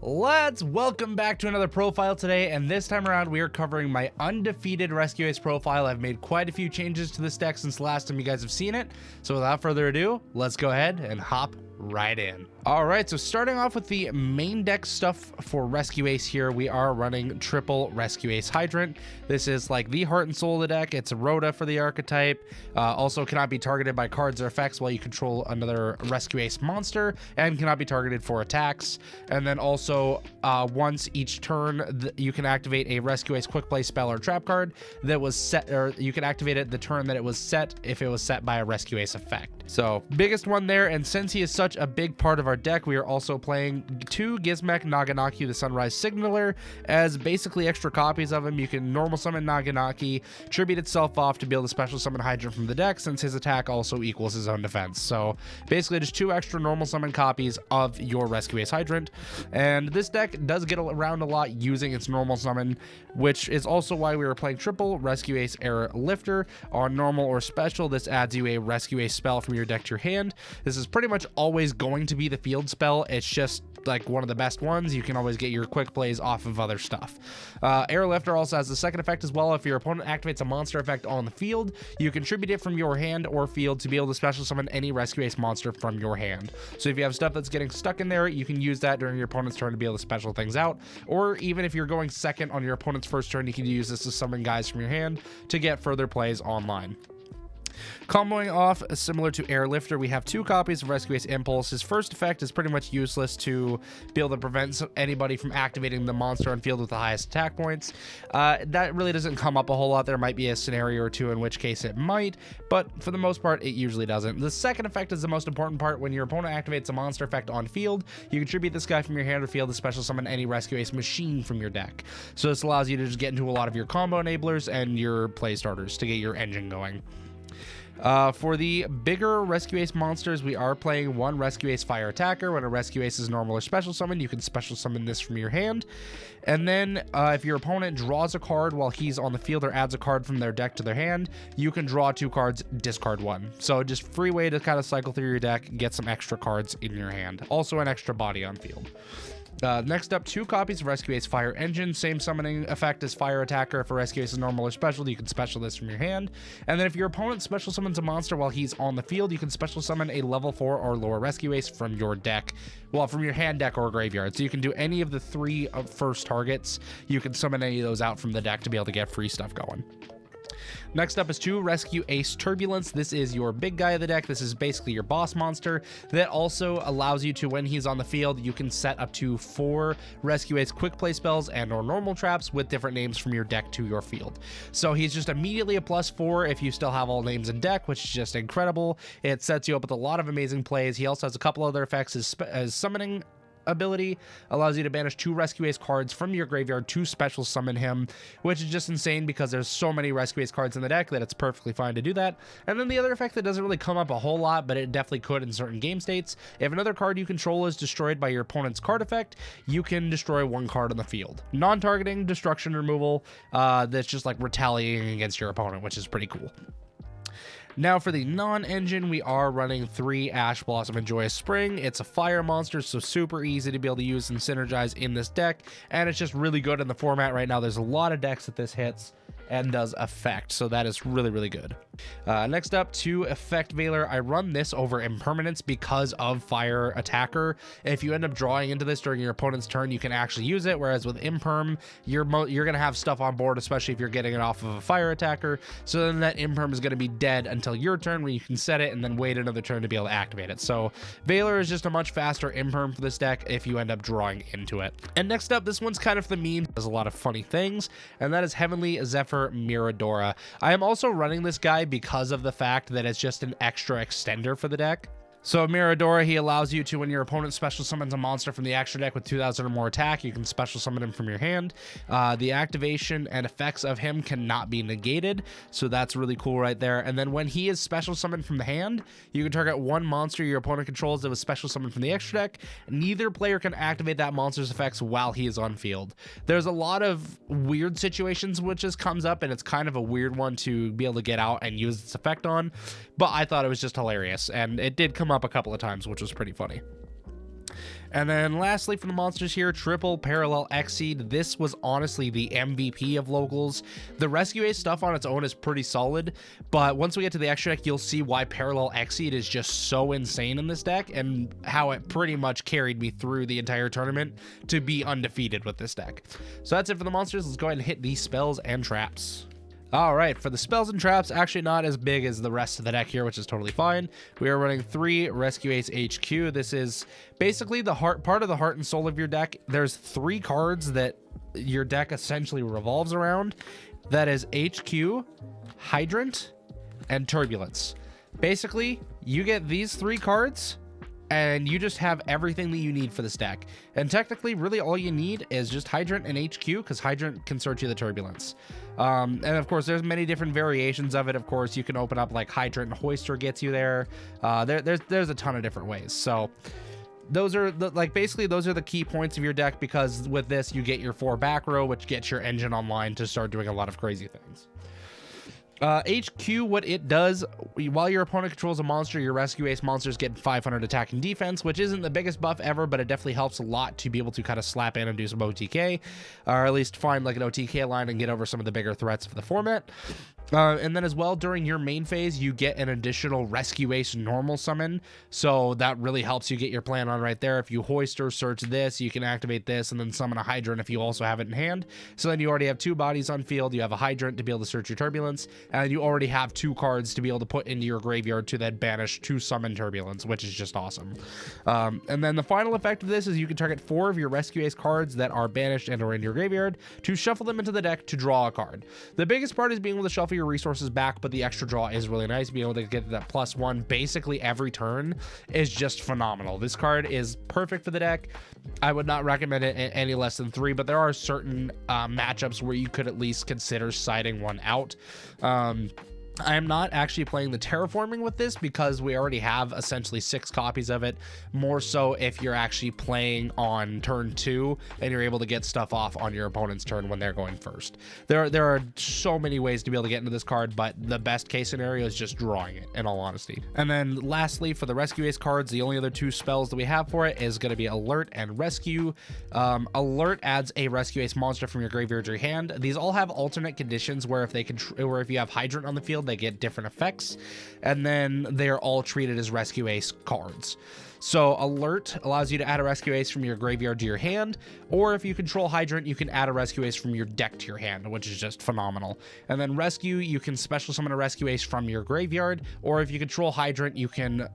Welcome back to another profile today, and this time around we are covering my undefeated Rescue Ace profile. I've made quite a few changes to this deck since the last time you guys have seen it, so without further ado, let's go ahead and hop right in. All right, so starting off with the main deck stuff for Rescue Ace here, we are running triple Rescue Ace Hydrant. This is like the heart and soul of the deck. It's a Rhoda for the archetype. Also cannot be targeted by cards or effects while you control another Rescue Ace monster, and cannot be targeted for attacks. And then also once each turn, you can activate a Rescue Ace quick play spell or trap card that was set, or you can activate it the turn that it was set if it was set by a Rescue Ace effect. So biggest one there, and since he is such a big part of our deck, we are also playing 2 Gizmek Naganaki the Sunrise Signaler as basically extra copies of him. You can normal summon Naganaki, tribute itself off to be able to special summon Hydrant from the deck, since his attack also equals his own defense. So basically just 2 extra normal summon copies of your Rescue Ace Hydrant. And this deck does get around a lot using its normal summon, which is also why we were playing triple Rescue Ace Air Lifter. On normal or special, this adds you a Rescue Ace spell from your deck to your hand. This is pretty much always going to be the field spell. It's just like one of the best ones. You can always get your quick plays off of other stuff. Air Lifter also has the second effect as well. If your opponent activates a monster effect on the field, you contribute it from your hand or field to be able to special summon any Rescue Ace monster from your hand. So if you have stuff that's getting stuck in there, you can use that during your opponent's turn to be able to special things out. Or even if you're going second on your opponent's first turn, you can use this to summon guys from your hand to get further plays online. Comboing off, similar to Air Lifter, we have 2 copies of Rescue Ace Impulse. His first effect is pretty much useless to be able to prevent anybody from activating the monster on field with the highest attack points. That really doesn't come up a whole lot. There might be a scenario or two in which case it might, but for the most part, it usually doesn't. The second effect is the most important part. When your opponent activates a monster effect on field, you contribute this guy from your hand or field to special summon any Rescue Ace machine from your deck. So this allows you to just get into a lot of your combo enablers and your play starters to get your engine going. For the bigger Rescue Ace monsters, we are playing 1 Rescue Ace Fire Attacker. When a Rescue Ace is normal or special summon, you can special summon this from your hand. And then if your opponent draws a card while he's on the field or adds a card from their deck to their hand, you can draw 2 cards, discard 1. So just free way to kind of cycle through your deck, get some extra cards in your hand. Also an extra body on field. Next up, 2 copies of Rescue Ace Fire Engine. Same summoning effect as Fire Attacker. If a Rescue Ace is normal or special, you can special this from your hand. And then if your opponent special summons a monster while he's on the field, you can special summon a level 4 or lower Rescue Ace from your deck. Well, from your hand, deck, or graveyard. So you can do any of the 3 first targets. You can summon any of those out from the deck to be able to get free stuff going. Next up is 2 Rescue Ace Turbulence. This is your big guy of the deck. This is basically your boss monster that also allows you to, when he's on the field, you can set up to 4 Rescue Ace quick play spells and or normal traps with different names from your deck to your field. So he's just immediately a +4 if you still have all names in deck, which is just incredible. It sets you up with a lot of amazing plays. He also has a couple other effects as summoning ability, allows you to banish 2 Rescue Ace cards from your graveyard to special summon him, which is just insane because there's so many Rescue Ace cards in the deck that it's perfectly fine to do that. And then the other effect that doesn't really come up a whole lot, but it definitely could in certain game states, if another card you control is destroyed by your opponent's card effect, you can destroy 1 card on the field. Non-targeting destruction removal, that's just like retaliating against your opponent, which is pretty cool. Now for the non-engine, we are running 3 Ash Blossom and Joyous Spring. It's a fire monster, so super easy to be able to use and synergize in this deck, and it's just really good in the format right now. There's a lot of decks that this hits and does effect, so that is really, really good. Next up, 2 Effect Veiler. I run this over Impermanence because of Fire Attacker. If you end up drawing into this during your opponent's turn, you can actually use it, whereas with Imperm, you're going to have stuff on board, especially if you're getting it off of a Fire Attacker, so then that Imperm is going to be dead until your turn, where you can set it and then wait another turn to be able to activate it. So Veiler is just a much faster Imperm for this deck if you end up drawing into it. And next up, this one's kind of the meme, does a lot of funny things, and that is Heavenly Zephyr Miradora. I am also running this guy because of the fact that it's just an extra extender for the deck. So Miradora, he allows you to, when your opponent special summons a monster from the extra deck with 2,000 or more attack, you can special summon him from your hand. The activation and effects of him cannot be negated, so that's really cool right there. And then when he is special summoned from the hand, you can target 1 monster your opponent controls that was special summoned from the extra deck. Neither player can activate that monster's effects while he is on field. There's a lot of weird situations which this comes up, and it's kind of a weird one to be able to get out and use its effect on, but I thought it was just hilarious, and it did come up a couple of times, which was pretty funny. And then lastly for the monsters here, triple parallel Exceed. This was honestly the MVP of locals. The Rescue Ace stuff on its own is pretty solid, but once we get to the extra deck, you'll see why parallel Exceed is just so insane in this deck and how it pretty much carried me through the entire tournament to be undefeated with this deck. So that's it for the monsters. Let's go ahead and hit these spells and traps. All right, for the spells and traps, actually not as big as the rest of the deck here, which is totally fine. We are running 3 Rescue Ace HQ. This is basically the part of the heart and soul of your deck. There's 3 cards that your deck essentially revolves around. That is HQ, Hydrant, and Turbulence. Basically, you get these 3 cards, and you just have everything that you need for this deck. And technically, really all you need is just Hydrant and HQ, because Hydrant can search you the Turbulence. And of course, there's many different variations of it. Of course, you can open up like Hydrant and Hoister gets you there. There's a ton of different ways. So those are basically those are the key points of your deck, because with this, you get your 4 back row, which gets your engine online to start doing a lot of crazy things. HQ, what it does, while your opponent controls a monster, your Rescue Ace monsters get 500 attack and defense, which isn't the biggest buff ever, but it definitely helps a lot to be able to kind of slap in and do some OTK, or at least find like an OTK line and get over some of the bigger threats of the format. And then as well, during your main phase, you get an additional Rescue Ace normal summon, so that really helps you get your plan on right there. If you Hoister, search this, you can activate this, and then summon a Hydrant if you also have it in hand. So then you already have 2 bodies on field, you have a Hydrant to be able to search your Turbulence, and you already have 2 cards to be able to put into your graveyard to then banish to summon Turbulence, which is just awesome. And then the final effect of this is you can target 4 of your Rescue Ace cards that are banished and are in your graveyard to shuffle them into the deck to draw a card. The biggest part is being able to shuffle your resources back, but the extra draw is really nice. Being able to get that +1 basically every turn is just phenomenal. This card is perfect for the deck. I would not recommend it at any less than 3, but there are certain matchups where you could at least consider siding one out. I am not actually playing the terraforming with this because we already have essentially 6 copies of it. More so if you're actually playing on turn 2 and you're able to get stuff off on your opponent's turn when they're going first. There are so many ways to be able to get into this card, but the best case scenario is just drawing it, in all honesty. And then lastly, for the Rescue Ace cards, the only other 2 spells that we have for it is going to be Alert and Rescue. Alert adds a Rescue Ace monster from your graveyard to your hand. These all have alternate conditions where if you have Hydrant on the field, they get different effects, and then they're all treated as Rescue Ace cards. So Alert allows you to add a Rescue Ace from your graveyard to your hand, or if you control Hydrant, you can add a Rescue Ace from your deck to your hand, which is just phenomenal. And then Rescue, you can special summon a Rescue Ace from your graveyard, or if you control Hydrant, you can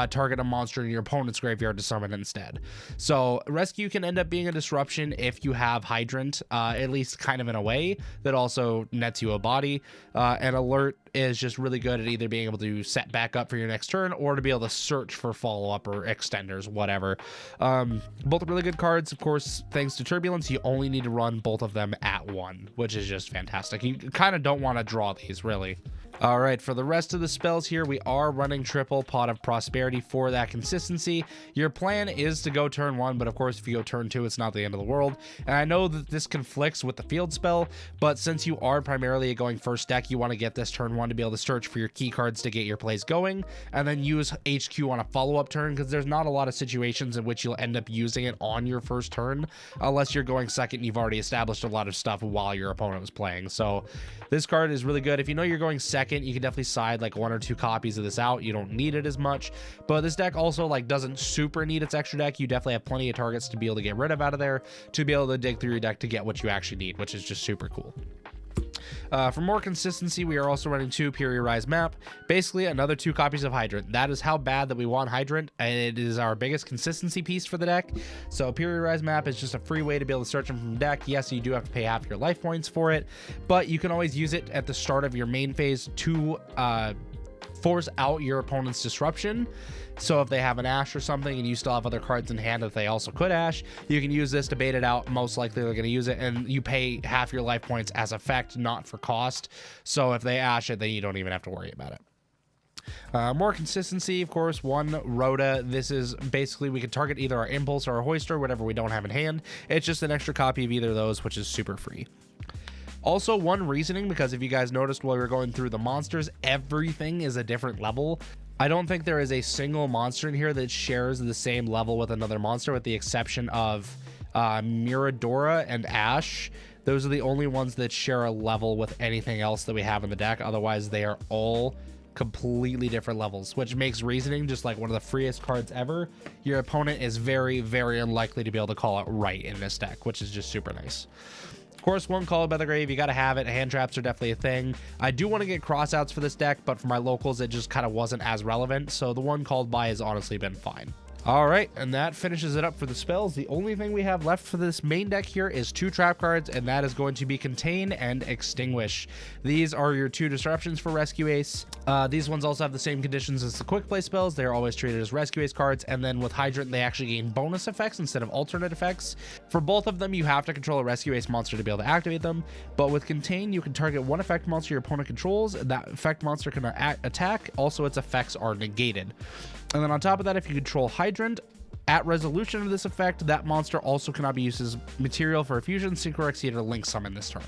target a monster in your opponent's graveyard to summon instead. So Rescue can end up being a disruption if you have Hydrant, at least kind of in a way that also nets you a body. And Alert is just really good at either being able to set back up for your next turn or to be able to search for follow-up or extenders, whatever. Both really good cards. Of course, thanks to Turbulence, you only need to run both of them at 1, which is just fantastic. You kind of don't want to draw these, really. All right, for the rest of the spells here, we are running triple Pot of Prosperity for that consistency. Your plan is to go turn 1, but of course, if you go turn 2, it's not the end of the world. And I know that this conflicts with the field spell, but since you are primarily a going first deck, you want to get this turn 1 to be able to search for your key cards to get your plays going, and then use HQ on a follow-up turn, because there's not a lot of situations in which you'll end up using it on your first turn, unless you're going second and you've already established a lot of stuff while your opponent was playing. So this card is really good. If you know you're going second, you can definitely side like 1 or 2 copies of this out. You don't need it as much, but this deck also like doesn't super need its extra deck. You definitely have plenty of targets to be able to get rid of out of there to be able to dig through your deck to get what you actually need, which is just super cool. For more consistency, we are also running 2 Periodize Map, basically another 2 copies of Hydrant. That is how bad that we want Hydrant, and it is our biggest consistency piece for the deck. So Periodize Map is just a free way to be able to search them from deck. Yes, you do have to pay half your life points for it, but you can always use it at the start of your main phase to force out your opponent's disruption. So if they have an Ash or something and you still have other cards in hand that they also could Ash, you can use this to bait it out. Most likely they're going to use it, and you pay half your life points as effect, not for cost. So if they Ash it, then you don't even have to worry about it. More consistency, of course, 1 Rhoda. This is basically we can target either our Impulse or our Hoister, whatever we don't have in hand. It's just an extra copy of either of those, which is super free. Also, 1 Reasoning, because if you guys noticed while we were going through the monsters, everything is a different level. I don't think there is a single monster in here that shares the same level with another monster, with the exception of Miradora and Ash. Those are the only ones that share a level with anything else that we have in the deck. Otherwise, they are all completely different levels, which makes Reasoning just like one of the freest cards ever. Your opponent is very, very unlikely to be able to call it right in this deck, which is just super nice. Of course, one Called by the Grave, you got to have it. Hand traps are definitely a thing. I do want to get crossouts for this deck, but for my locals, it just kind of wasn't as relevant. So the one Called by has honestly been fine. All right, and that finishes it up for the spells. The only thing we have left for this main deck here is 2 trap cards, and that is going to be Contain and Extinguish. These are your 2 disruptions for Rescue Ace. These ones also have the same conditions as the quick play spells. They're always treated as Rescue Ace cards, and then with Hydrant, they actually gain bonus effects instead of alternate effects. For both of them, you have to control a Rescue Ace monster to be able to activate them, but with Contain, you can target one effect monster your opponent controls. That effect monster can attack. Also, its effects are negated. And then on top of that, if you control Hydrant, at resolution of this effect, that monster also cannot be used as material for a fusion, synchro, or exceed, or link summon this turn.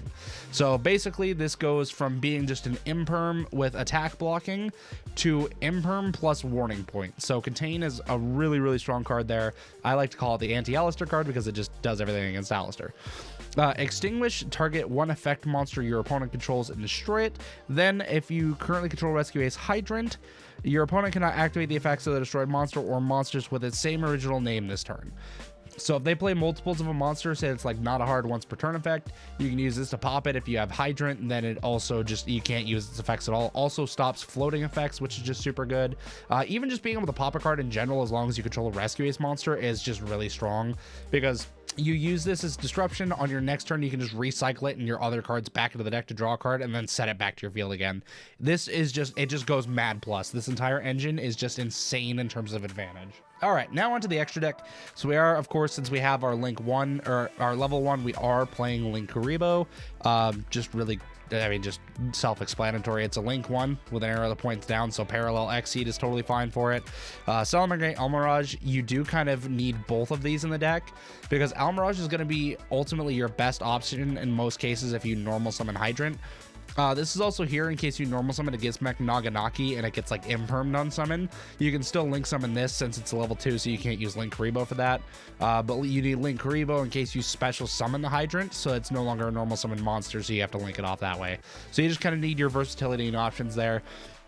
So basically, this goes from being just an imperm with attack blocking to imperm plus warning point. So Contain is a really, really strong card there. I like to call it the anti-Alistair card because it just does everything against Alistair. Extinguish, target one effect monster your opponent controls and destroy it. Then, if you currently control Rescue Ace Hydrant, your opponent cannot activate the effects of the destroyed monster or monsters with its same original name this turn. So if they play multiples of a monster, say it's like not a hard once per turn effect, you can use this to pop it. If you have Hydrant, and then it also just, you can't use its effects at all. Also stops floating effects, which is just super good. Even just being able to pop a card in general, as long as you control a Rescue Ace monster, is just really strong, because you use this as disruption. On your next turn, you can just recycle it and your other cards back into the deck to draw a card, and then set it back to your field again. This is just, it just goes mad plus. This entire engine is just insane in terms of advantage. All right, now onto the extra deck. So we are, of course, since we have our Link 1, or our level 1, we are playing Link Karibo. Just really, I mean, just self-explanatory. It's a Link 1 with an arrow that points down, so Parallel Exceed is totally fine for it. Salamangreat Almirage, you do kind of need both of these in the deck, because Almirage is going to be ultimately your best option in most cases if you normal summon Hydrant. This is also here in case you normal summon a Gizmek Naganaki and it gets like impermed on summon. You can still link summon this since it's a level 2, so you can't use Link Karibo for that. But you need Link Karibo in case you special summon the Hydrant, so it's no longer a normal summon monster, so you have to link it off that way. So you just kind of need your versatility and options there.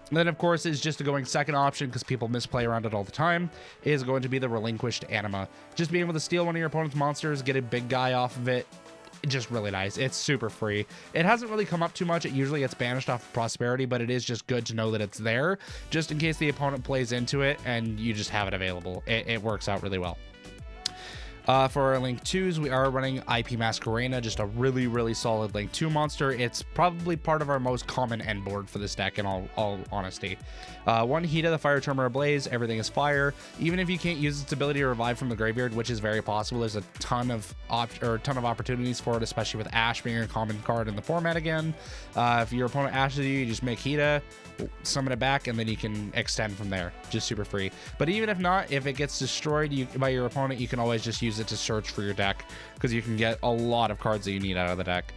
And then, of course, is just a going second option, because people misplay around it all the time, is going to be the Relinquished Anima. Just being able to steal one of your opponent's monsters, get a big guy off of it, just really nice. It's super free. It hasn't really come up too much. It usually gets banished off of Prosperity, but it is just good to know that it's there, just in case the opponent plays into it and you just have it available. It works out really well. For our Link 2s, we are running IP Masquerena, just a really, really solid Link 2 monster. It's probably part of our most common end board for this deck, in all honesty. One Heat of the Fire Tremor Ablaze, everything is fire. Even if you can't use its ability to revive from the graveyard, which is very possible, there's a ton of opportunities for it, especially with Ash being a common card in the format again. If your opponent ashes you, you just make Hita, summon it back, and then you can extend from there. Just super free. But even if not, if it gets destroyed by your opponent, you can always just use it to search for your deck, because you can get a lot of cards that you need out of the deck.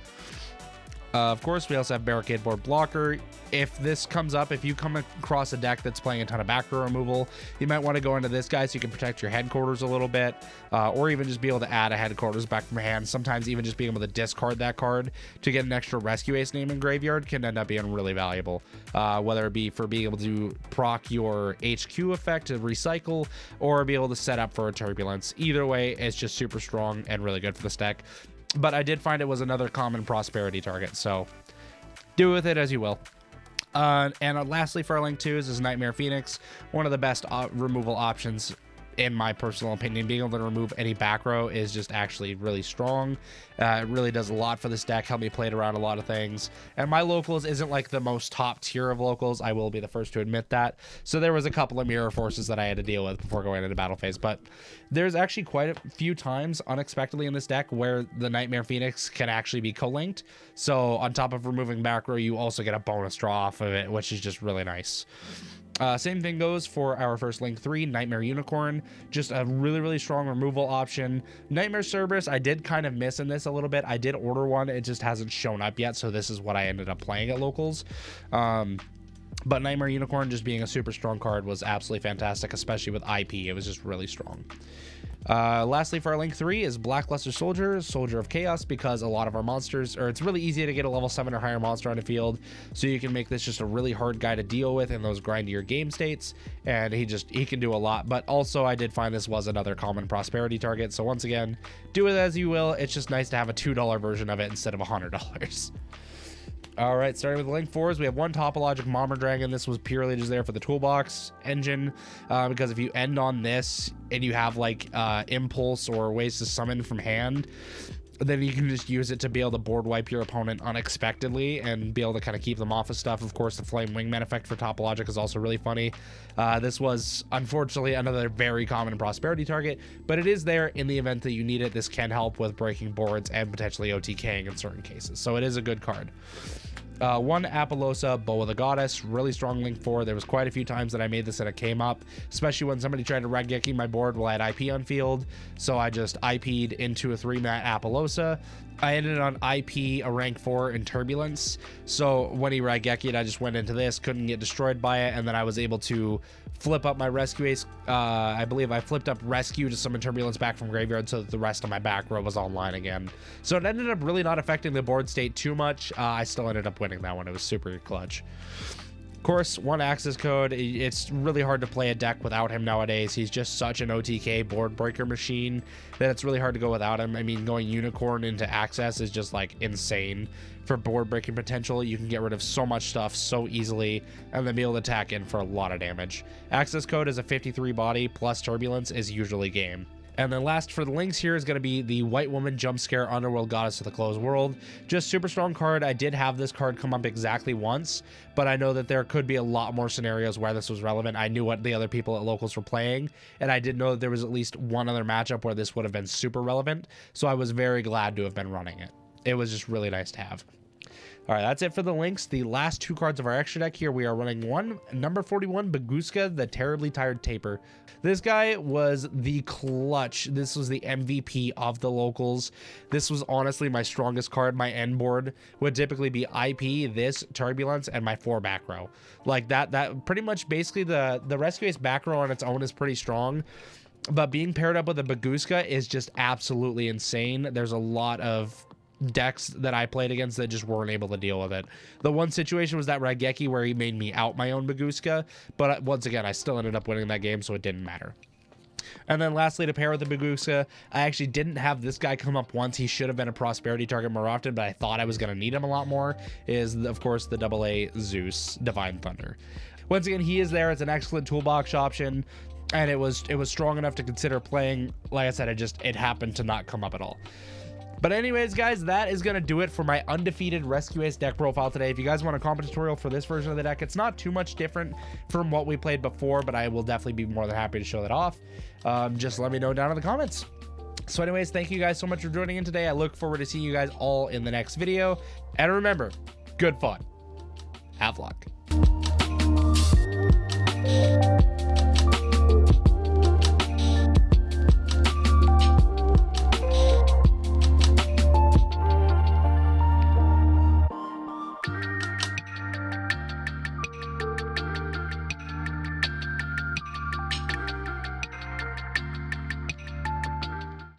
Of course, we also have Barricade Board Blocker. If this comes up, if you come across a deck that's playing a ton of back row removal, you might want to go into this guy so you can protect your headquarters a little bit, or even just be able to add a headquarters back from your hand. Sometimes even just being able to discard that card to get an extra Rescue Ace name in graveyard can end up being really valuable, whether it be for being able to proc your HQ effect to recycle, or be able to set up for a Turbulence. Either way, it's just super strong and really good for this deck. But I did find it was another common Prosperity target, so do with it as you will. And lastly, for our Link 2s is Nightmare Phoenix, one of the best removal options in my personal opinion. Being able to remove any back row is just actually really strong. It really does a lot for this deck, help me play it around a lot of things. And my locals isn't like the most top tier of locals, I will be the first to admit that. So there was a couple of mirror forces that I had to deal with before going into battle phase, but there's actually quite a few times unexpectedly in this deck where the Nightmare Phoenix can actually be co-linked. So on top of removing back row, you also get a bonus draw off of it, which is just really nice. Same thing goes for our first Link 3, Nightmare Unicorn. Just a really, really strong removal option. Nightmare Cerberus, I did kind of miss in this a little bit. I did order one. It just hasn't shown up yet, so this is what I ended up playing at locals. But Nightmare Unicorn just being a super strong card was absolutely fantastic, especially with IP. It was just really strong. Lastly, for our link 3 is Blackluster Soldier, Soldier of Chaos, because a lot of our monsters, or it's really easy to get a level 7 or higher monster on the field, so you can make this just a really hard guy to deal with in those grindier game states, and he can do a lot. But also, I did find this was another common prosperity target, so once again, do it as you will. It's just nice to have a $2 version of it instead of $100. All right, starting with link 4s, we have one Topologic Bomber Dragon. This was purely just there for the toolbox engine, because if you end on this and you have like impulse or ways to summon from hand, then you can just use it to be able to board wipe your opponent unexpectedly and be able to kind of keep them off of stuff. Of course, the Flame Wingman effect for Topologic is also really funny. This was unfortunately another very common prosperity target, but it is there in the event that you need it. This can help with breaking boards and potentially OTKing in certain cases, so it is a good card. One Apollosa, Bow of the Goddess, really strong link 4. There was quite a few times that I made this and it came up, especially when somebody tried to Raigeki my board while I had IP on field. So I just IP'd into a 3-mat Apollosa. I ended on IP a rank 4 in Turbulence. So when he Raigeki'd, I just went into this, couldn't get destroyed by it, and then I was able to flip up my Rescue Ace. I believe I flipped up Rescue to summon Turbulence back from Graveyard so that the rest of my back row was online again. So it ended up really not affecting the board state too much. I still ended up winning that one. It was super clutch. Of course, one Access Code. It's really hard to play a deck without him nowadays. He's just such an OTK board breaker machine that it's really hard to go without him. I mean, going Unicorn into Access is just like insane for board breaking potential. You can get rid of so much stuff so easily and then be able to attack in for a lot of damage. Access Code is a 53 body plus Turbulence is usually game. And then last for the links here is going to be the White Woman Jump Scare Underworld Goddess of the Closed World. Just super strong card. I did have this card come up exactly once, but I know that there could be a lot more scenarios where this was relevant. I knew what the other people at locals were playing, and I did know that there was at least one other matchup where this would have been super relevant, so I was very glad to have been running it. It was just really nice to have. All right, that's it for the links. The last 2 cards of our extra deck here, we are running one number 41 Baguska, the Terribly Tired Taper. This guy was the clutch. This was the MVP of the locals. This was honestly my strongest card. My end board would typically be IP, this, Turbulence, and my 4 back row. Like that pretty much basically the Rescue Ace back row on its own is pretty strong. But being paired up with a Baguska is just absolutely insane. There's a lot of decks that I played against that just weren't able to deal with it. The one situation was that Raigeki where he made me out my own Baguska, but once again, I still ended up winning that game, so it didn't matter. And then lastly, to pair with the Baguska, I actually didn't have this guy come up once. He should have been a prosperity target more often, but I thought I was going to need him a lot more, is of course the AA Zeus Divine Thunder. Once again, he is there. It's an excellent toolbox option, and it was strong enough to consider playing. Like I said, it happened to not come up at all. But anyways, guys, that is going to do it for my Undefeated Rescue Ace deck profile today. If you guys want a comp tutorial for this version of the deck, it's not too much different from what we played before, but I will definitely be more than happy to show that off. Just let me know down in the comments. So anyways, thank you guys so much for joining in today. I look forward to seeing you guys all in the next video. And remember, good fun. Have luck.